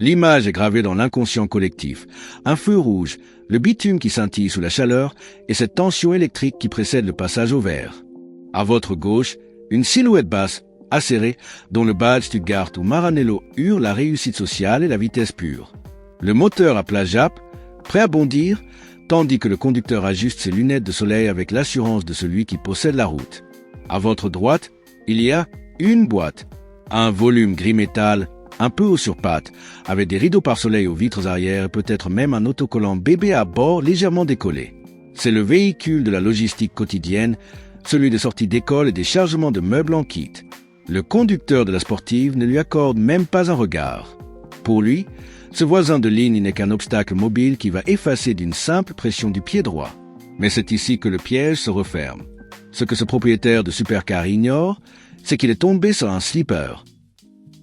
L'image est gravée dans l'inconscient collectif. Un feu rouge, le bitume qui scintille sous la chaleur et cette tension électrique qui précède le passage au vert. À votre gauche, une silhouette basse, acérée, dont le badge Stuttgart ou Maranello hurle la réussite sociale et la vitesse pure. Le moteur à plat jappe, prêt à bondir, tandis que le conducteur ajuste ses lunettes de soleil avec l'assurance de celui qui possède la route. À votre droite, il y a une boîte, un volume gris métal, un peu haut sur pattes, avec des rideaux pare-soleil aux vitres arrière et peut-être même un autocollant bébé à bord légèrement décollé. C'est le véhicule de la logistique quotidienne, celui des sorties d'école et des chargements de meubles en kit. Le conducteur de la sportive ne lui accorde même pas un regard. Pour lui, ce voisin de ligne n'est qu'un obstacle mobile qui va effacer d'une simple pression du pied droit. Mais c'est ici que le piège se referme. Ce que ce propriétaire de supercar ignore, c'est qu'il est tombé sur un sleeper.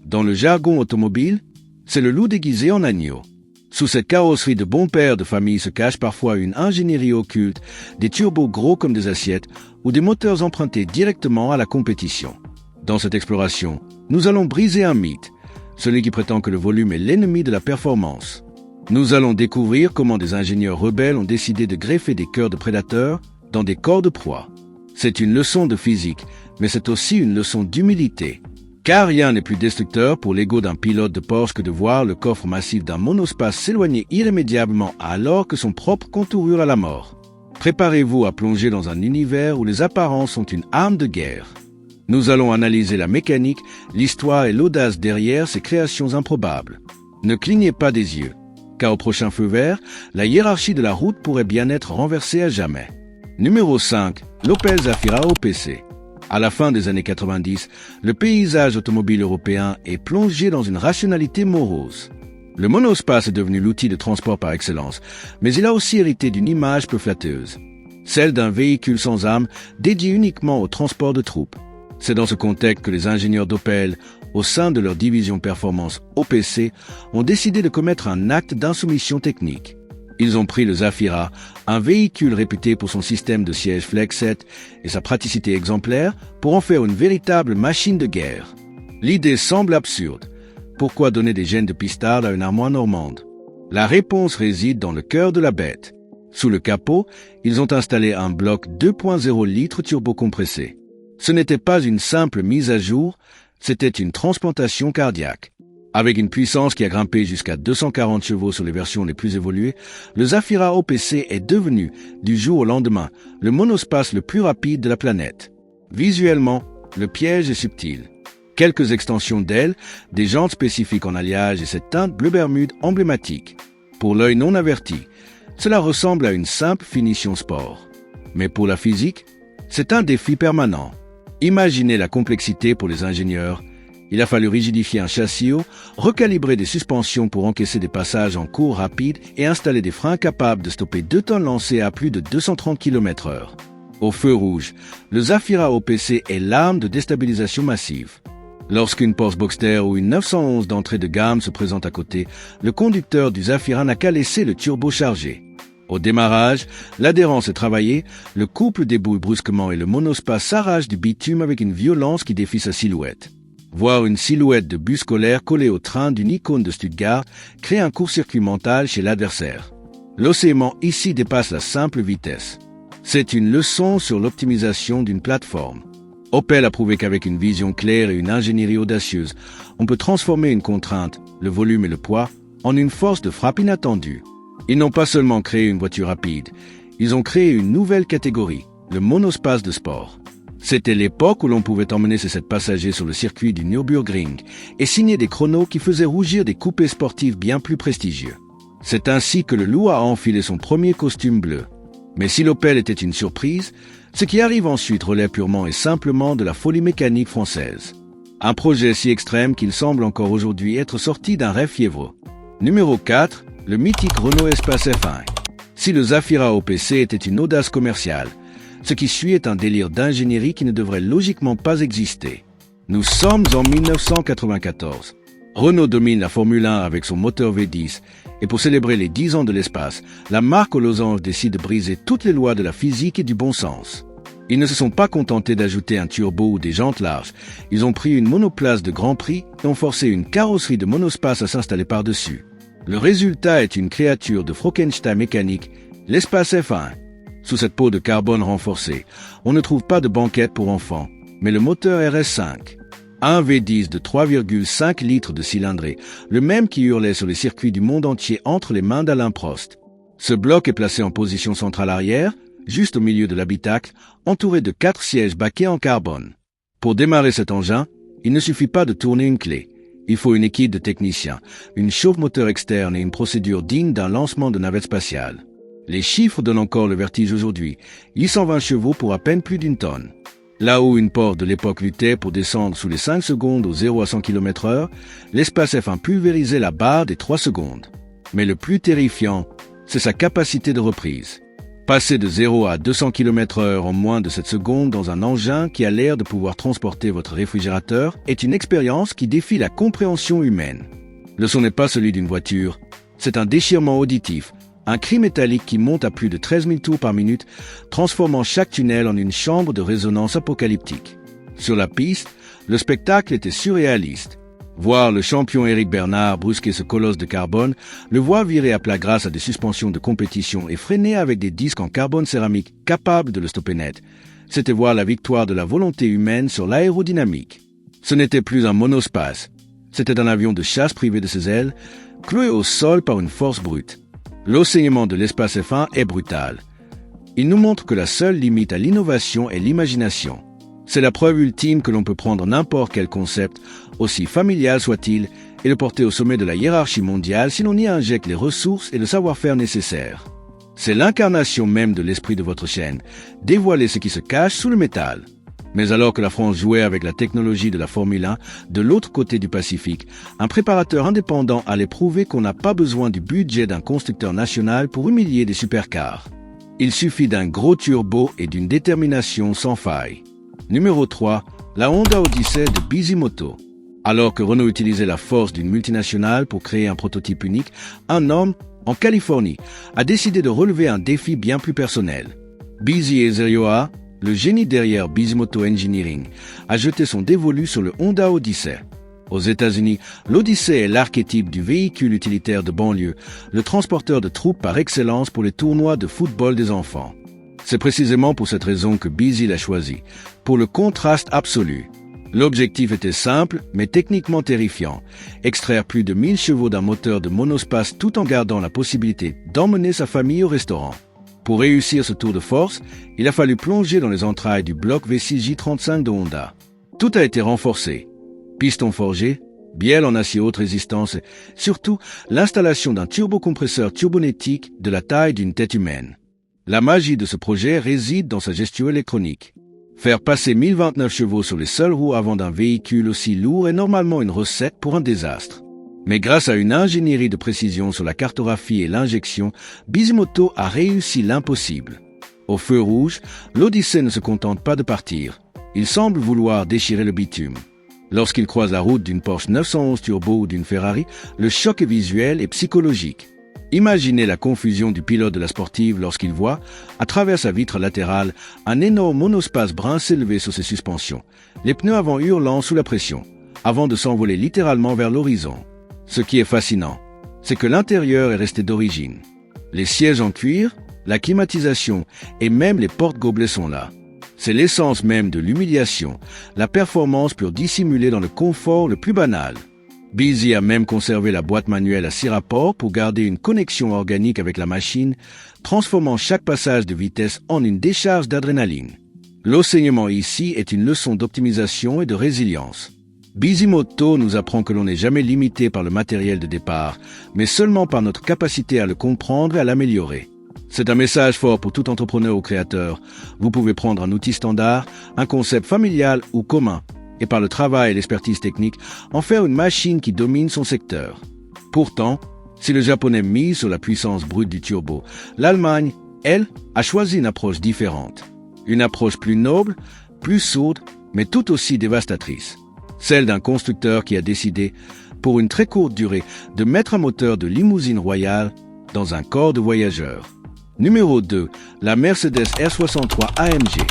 Dans le jargon automobile, c'est le loup déguisé en agneau. Sous cette carrosserie de bon père de famille se cache parfois une ingénierie occulte, des turbos gros comme des assiettes ou des moteurs empruntés directement à la compétition. Dans cette exploration, nous allons briser un mythe, celui qui prétend que le volume est l'ennemi de la performance. Nous allons découvrir comment des ingénieurs rebelles ont décidé de greffer des cœurs de prédateurs dans des corps de proie. C'est une leçon de physique, mais c'est aussi une leçon d'humilité. Car rien n'est plus destructeur pour l'ego d'un pilote de Porsche que de voir le coffre massif d'un monospace s'éloigner irrémédiablement alors que son propre contour hurle à la mort. Préparez-vous à plonger dans un univers où les apparences sont une arme de guerre. Nous allons analyser la mécanique, l'histoire et l'audace derrière ces créations improbables. Ne clignez pas des yeux, car au prochain feu vert, la hiérarchie de la route pourrait bien être renversée à jamais. Numéro 5, l'Opel Zafira OPC. À la fin des années 90, le paysage automobile européen est plongé dans une rationalité morose. Le monospace est devenu l'outil de transport par excellence, mais il a aussi hérité d'une image peu flatteuse, celle d'un véhicule sans âme dédié uniquement au transport de troupes. C'est dans ce contexte que les ingénieurs d'Opel, au sein de leur division performance OPC, ont décidé de commettre un acte d'insoumission technique. Ils ont pris le Zafira, un véhicule réputé pour son système de siège Flexset et sa praticité exemplaire, pour en faire une véritable machine de guerre. L'idée semble absurde. Pourquoi donner des gènes de pistarde à une armoire normande? La réponse réside dans le cœur de la bête. Sous le capot, ils ont installé un bloc 2.0 litres turbocompressé. Ce n'était pas une simple mise à jour, c'était une transplantation cardiaque. Avec une puissance qui a grimpé jusqu'à 240 chevaux sur les versions les plus évoluées, le Zafira OPC est devenu, du jour au lendemain, le monospace le plus rapide de la planète. Visuellement, le piège est subtil. Quelques extensions d'ailes, des jantes spécifiques en alliage et cette teinte bleu bermude emblématique. Pour l'œil non averti, cela ressemble à une simple finition sport. Mais pour la physique, c'est un défi permanent. Imaginez la complexité pour les ingénieurs. Il a fallu rigidifier un châssis haut, recalibrer des suspensions pour encaisser des passages en cours rapide et installer des freins capables de stopper 2 tonnes lancées à plus de 230 km/h. Au feu rouge, le Zafira OPC est l'arme de déstabilisation massive. Lorsqu'une Porsche Boxster ou une 911 d'entrée de gamme se présente à côté, le conducteur du Zafira n'a qu'à laisser le turbo charger. Au démarrage, l'adhérence est travaillée, le couple débouille brusquement et le monospace s'arrache du bitume avec une violence qui défie sa silhouette. Voir une silhouette de bus scolaire collée au train d'une icône de Stuttgart crée un court-circuit mental chez l'adversaire. L'océan ici dépasse la simple vitesse. C'est une leçon sur l'optimisation d'une plateforme. Opel a prouvé qu'avec une vision claire et une ingénierie audacieuse, on peut transformer une contrainte, le volume et le poids, en une force de frappe inattendue. Ils n'ont pas seulement créé une voiture rapide, ils ont créé une nouvelle catégorie, le monospace de sport. C'était l'époque où l'on pouvait emmener ses 7 passagers sur le circuit du Nürburgring et signer des chronos qui faisaient rougir des coupés sportifs bien plus prestigieux. C'est ainsi que le loup a enfilé son premier costume bleu. Mais si l'Opel était une surprise, ce qui arrive ensuite relève purement et simplement de la folie mécanique française. Un projet si extrême qu'il semble encore aujourd'hui être sorti d'un rêve fiévreux. Numéro 4, le mythique Renault Espace F1. Si le Zafira OPC était une audace commerciale, ce qui suit est un délire d'ingénierie qui ne devrait logiquement pas exister. Nous sommes en 1994. Renault domine la Formule 1 avec son moteur V10 et pour célébrer les 10 ans de l'espace, la marque aux losanges décide de briser toutes les lois de la physique et du bon sens. Ils ne se sont pas contentés d'ajouter un turbo ou des jantes larges. Ils ont pris une monoplace de Grand Prix et ont forcé une carrosserie de monospace à s'installer par-dessus. Le résultat est une créature de Frankenstein mécanique, l'espace F1. Sous cette peau de carbone renforcée, on ne trouve pas de banquette pour enfants, mais le moteur RS5. Un V10 de 3,5 litres de cylindrée, le même qui hurlait sur les circuits du monde entier entre les mains d'Alain Prost. Ce bloc est placé en position centrale arrière, juste au milieu de l'habitacle, entouré de 4 sièges baquets en carbone. Pour démarrer cet engin, il ne suffit pas de tourner une clé. Il faut une équipe de techniciens, une chauffe-moteur externe et une procédure digne d'un lancement de navette spatiale. Les chiffres donnent encore le vertige aujourd'hui. 820 chevaux pour à peine plus d'une tonne. Là où une Porsche de l'époque luttait pour descendre sous les 5 secondes au 0 à 100 km/h, l'espace F1 pulvérisait la barre des 3 secondes. Mais le plus terrifiant, c'est sa capacité de reprise. Passer de 0 à 200 km/h en moins de 7 secondes dans un engin qui a l'air de pouvoir transporter votre réfrigérateur est une expérience qui défie la compréhension humaine. Le son n'est pas celui d'une voiture, c'est un déchirement auditif, un cri métallique qui monte à plus de 13 000 tours par minute, transformant chaque tunnel en une chambre de résonance apocalyptique. Sur la piste, le spectacle était surréaliste. Voir le champion Éric Bernard brusquer ce colosse de carbone, le voir virer à plat grâce à des suspensions de compétition et freiner avec des disques en carbone céramique capables de le stopper net, c'était voir la victoire de la volonté humaine sur l'aérodynamique. Ce n'était plus un monospace, c'était un avion de chasse privé de ses ailes, cloué au sol par une force brute. L'enseignement de l'espace F1 est brutal. Il nous montre que la seule limite à l'innovation est l'imagination. C'est la preuve ultime que l'on peut prendre n'importe quel concept, aussi familial soit-il, et le porter au sommet de la hiérarchie mondiale si l'on y injecte les ressources et le savoir-faire nécessaires. C'est l'incarnation même de l'esprit de votre chaîne, dévoiler ce qui se cache sous le métal. Mais alors que la France jouait avec la technologie de la Formule 1, de l'autre côté du Pacifique, un préparateur indépendant allait prouver qu'on n'a pas besoin du budget d'un constructeur national pour humilier des supercars. Il suffit d'un gros turbo et d'une détermination sans faille. Numéro 3, la Honda Odyssey de Bisimoto. Alors que Renault utilisait la force d'une multinationale pour créer un prototype unique, un homme, en Californie, a décidé de relever un défi bien plus personnel. Bizi Ezerioa, le génie derrière Bisimoto Engineering, a jeté son dévolu sur le Honda Odyssey. Aux États-Unis, l'Odyssey est l'archétype du véhicule utilitaire de banlieue, le transporteur de troupes par excellence pour les tournois de football des enfants. C'est précisément pour cette raison que Bizi l'a choisi, pour le contraste absolu. L'objectif était simple, mais techniquement terrifiant. Extraire plus de 1000 chevaux d'un moteur de monospace tout en gardant la possibilité d'emmener sa famille au restaurant. Pour réussir ce tour de force, il a fallu plonger dans les entrailles du bloc V6J35 de Honda. Tout a été renforcé. Piston forgé, bielle en acier haute résistance et surtout l'installation d'un turbocompresseur turbonétique de la taille d'une tête humaine. La magie de ce projet réside dans sa gestion électronique. Faire passer 1029 chevaux sur les seules roues avant d'un véhicule aussi lourd est normalement une recette pour un désastre. Mais grâce à une ingénierie de précision sur la cartographie et l'injection, Bisimoto a réussi l'impossible. Au feu rouge, l'Odyssey ne se contente pas de partir. Il semble vouloir déchirer le bitume. Lorsqu'il croise la route d'une Porsche 911 Turbo ou d'une Ferrari, le choc est visuel et psychologique. Imaginez la confusion du pilote de la sportive lorsqu'il voit, à travers sa vitre latérale, un énorme monospace brun s'élever sur ses suspensions, les pneus avant hurlant sous la pression, avant de s'envoler littéralement vers l'horizon. Ce qui est fascinant, c'est que l'intérieur est resté d'origine. Les sièges en cuir, la climatisation et même les portes-gobelets sont là. C'est l'essence même de l'humiliation, la performance pour dissimuler dans le confort le plus banal. Bizi a même conservé la boîte manuelle à 6 rapports pour garder une connexion organique avec la machine, transformant chaque passage de vitesse en une décharge d'adrénaline. L'enseignement ici est une leçon d'optimisation et de résilience. Bisimoto nous apprend que l'on n'est jamais limité par le matériel de départ, mais seulement par notre capacité à le comprendre et à l'améliorer. C'est un message fort pour tout entrepreneur ou créateur. Vous pouvez prendre un outil standard, un concept familial ou commun, et par le travail et l'expertise technique, en faire une machine qui domine son secteur. Pourtant, si le Japonais mise sur la puissance brute du turbo, l'Allemagne, elle, a choisi une approche différente. Une approche plus noble, plus sourde, mais tout aussi dévastatrice. Celle d'un constructeur qui a décidé, pour une très courte durée, de mettre un moteur de limousine royale dans un corps de voyageurs. Numéro 2, la Mercedes R63 AMG.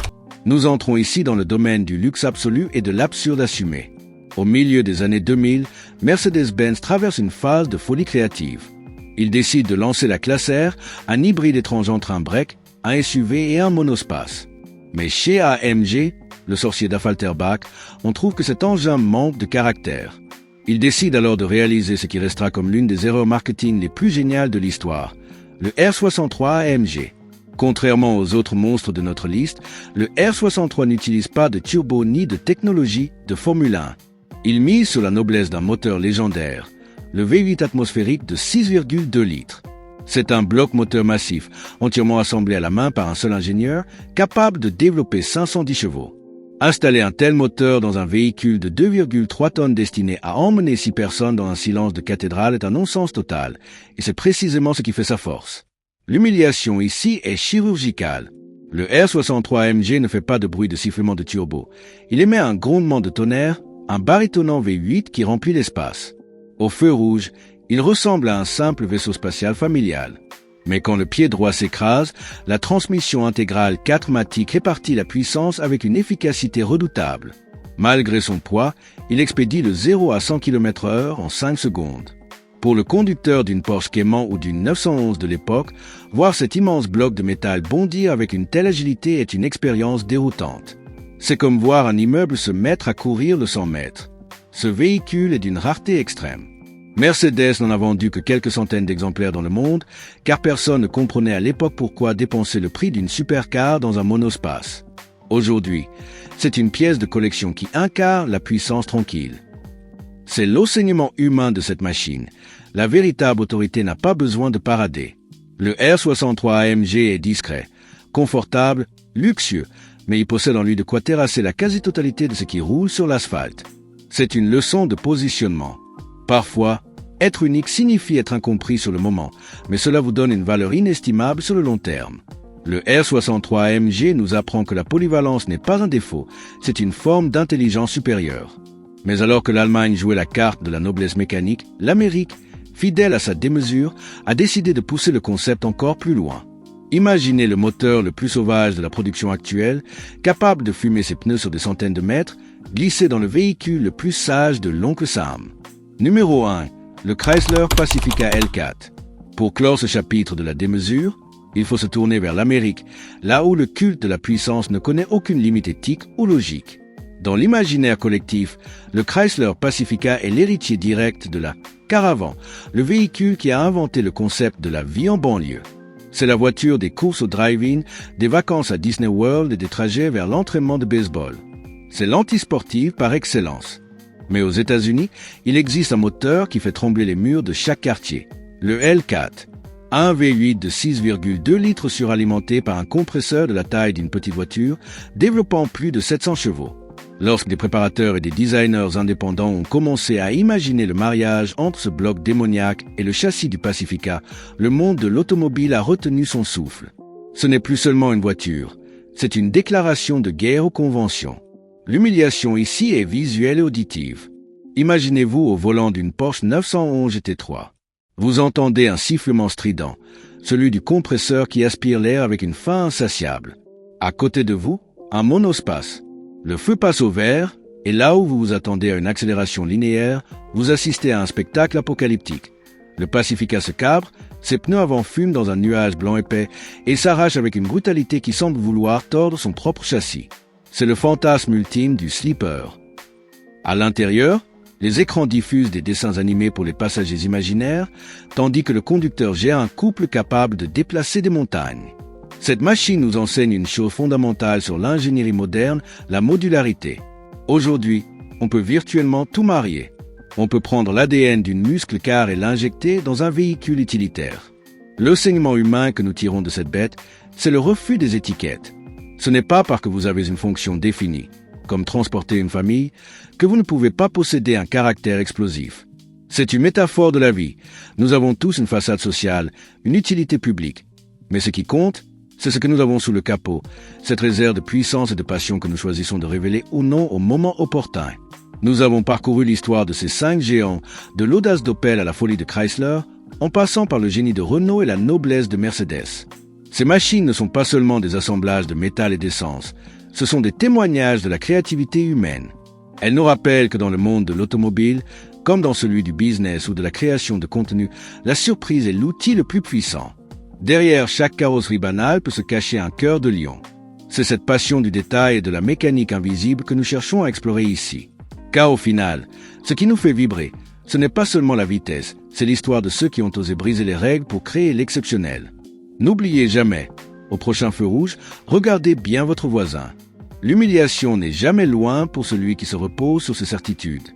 Nous entrons ici dans le domaine du luxe absolu et de l'absurde assumé. Au milieu des années 2000, Mercedes-Benz traverse une phase de folie créative. Il décide de lancer la Classe R, un hybride étrange entre un break, un SUV et un monospace. Mais chez AMG, le sorcier d'Affalterbach, on trouve que cet engin manque de caractère. Il décide alors de réaliser ce qui restera comme l'une des erreurs marketing les plus géniales de l'histoire, le R63 AMG. Contrairement aux autres monstres de notre liste, le R63 n'utilise pas de turbo ni de technologie de Formule 1. Il mise sur la noblesse d'un moteur légendaire, le V8 atmosphérique de 6,2 litres. C'est un bloc moteur massif, entièrement assemblé à la main par un seul ingénieur, capable de développer 510 chevaux. Installer un tel moteur dans un véhicule de 2,3 tonnes destiné à emmener 6 personnes dans un silence de cathédrale est un non-sens total, et c'est précisément ce qui fait sa force. L'humiliation ici est chirurgicale. Le R63 AMG ne fait pas de bruit de sifflement de turbo. Il émet un grondement de tonnerre, un barytonnant V8 qui remplit l'espace. Au feu rouge, il ressemble à un simple vaisseau spatial familial. Mais quand le pied droit s'écrase, la transmission intégrale 4-matique répartit la puissance avec une efficacité redoutable. Malgré son poids, il expédie de 0 à 100 km/h en 5 secondes. Pour le conducteur d'une Porsche Cayman ou d'une 911 de l'époque, voir cet immense bloc de métal bondir avec une telle agilité est une expérience déroutante. C'est comme voir un immeuble se mettre à courir le 100 mètres. Ce véhicule est d'une rareté extrême. Mercedes n'en a vendu que quelques centaines d'exemplaires dans le monde, car personne ne comprenait à l'époque pourquoi dépenser le prix d'une supercar dans un monospace. Aujourd'hui, c'est une pièce de collection qui incarne la puissance tranquille. C'est l'enseignement humain de cette machine. La véritable autorité n'a pas besoin de parader. Le R63 AMG est discret, confortable, luxueux, mais il possède en lui de quoi terrasser la quasi-totalité de ce qui roule sur l'asphalte. C'est une leçon de positionnement. Parfois, être unique signifie être incompris sur le moment, mais cela vous donne une valeur inestimable sur le long terme. Le R63 AMG nous apprend que la polyvalence n'est pas un défaut, c'est une forme d'intelligence supérieure. Mais alors que l'Allemagne jouait la carte de la noblesse mécanique, l'Amérique, fidèle à sa démesure, a décidé de pousser le concept encore plus loin. Imaginez le moteur le plus sauvage de la production actuelle, capable de fumer ses pneus sur des centaines de mètres, glissé dans le véhicule le plus sage de l'oncle Sam. Numéro 1. Le Chrysler Pacifica L4. Pour clore ce chapitre de la démesure, il faut se tourner vers l'Amérique, là où le culte de la puissance ne connaît aucune limite éthique ou logique. Dans l'imaginaire collectif, le Chrysler Pacifica est l'héritier direct de la Caravan, le véhicule qui a inventé le concept de la vie en banlieue. C'est la voiture des courses au drive-in, des vacances à Disney World et des trajets vers l'entraînement de baseball. C'est l'antisportive par excellence. Mais aux États-Unis, il existe un moteur qui fait trembler les murs de chaque quartier, le L4. Un V8 de 6,2 litres suralimenté par un compresseur de la taille d'une petite voiture, développant plus de 700 chevaux. Lorsque des préparateurs et des designers indépendants ont commencé à imaginer le mariage entre ce bloc démoniaque et le châssis du Pacifica, le monde de l'automobile a retenu son souffle. Ce n'est plus seulement une voiture, c'est une déclaration de guerre aux conventions. L'humiliation ici est visuelle et auditive. Imaginez-vous au volant d'une Porsche 911 GT3. Vous entendez un sifflement strident, celui du compresseur qui aspire l'air avec une faim insatiable. À côté de vous, un monospace. Le feu passe au vert, et là où vous vous attendez à une accélération linéaire, vous assistez à un spectacle apocalyptique. Le Pacifica se cabre, ses pneus avant fument dans un nuage blanc épais et s'arrache avec une brutalité qui semble vouloir tordre son propre châssis. C'est le fantasme ultime du sleeper. À l'intérieur, les écrans diffusent des dessins animés pour les passagers imaginaires, tandis que le conducteur gère un couple capable de déplacer des montagnes. Cette machine nous enseigne une chose fondamentale sur l'ingénierie moderne, la modularité. Aujourd'hui, on peut virtuellement tout marier. On peut prendre l'ADN d'une muscle-car et l'injecter dans un véhicule utilitaire. L'enseignement humain que nous tirons de cette bête, c'est le refus des étiquettes. Ce n'est pas parce que vous avez une fonction définie, comme transporter une famille, que vous ne pouvez pas posséder un caractère explosif. C'est une métaphore de la vie. Nous avons tous une façade sociale, une utilité publique. Mais ce qui compte, c'est ce que nous avons sous le capot, cette réserve de puissance et de passion que nous choisissons de révéler ou non au moment opportun. Nous avons parcouru l'histoire de ces 5 géants, de l'audace d'Opel à la folie de Chrysler, en passant par le génie de Renault et la noblesse de Mercedes. Ces machines ne sont pas seulement des assemblages de métal et d'essence, ce sont des témoignages de la créativité humaine. Elles nous rappellent que dans le monde de l'automobile, comme dans celui du business ou de la création de contenu, la surprise est l'outil le plus puissant. Derrière chaque carrosserie banale peut se cacher un cœur de lion. C'est cette passion du détail et de la mécanique invisible que nous cherchons à explorer ici. Car au final, ce qui nous fait vibrer, ce n'est pas seulement la vitesse, c'est l'histoire de ceux qui ont osé briser les règles pour créer l'exceptionnel. N'oubliez jamais, au prochain feu rouge, regardez bien votre voisin. L'humiliation n'est jamais loin pour celui qui se repose sur ses certitudes.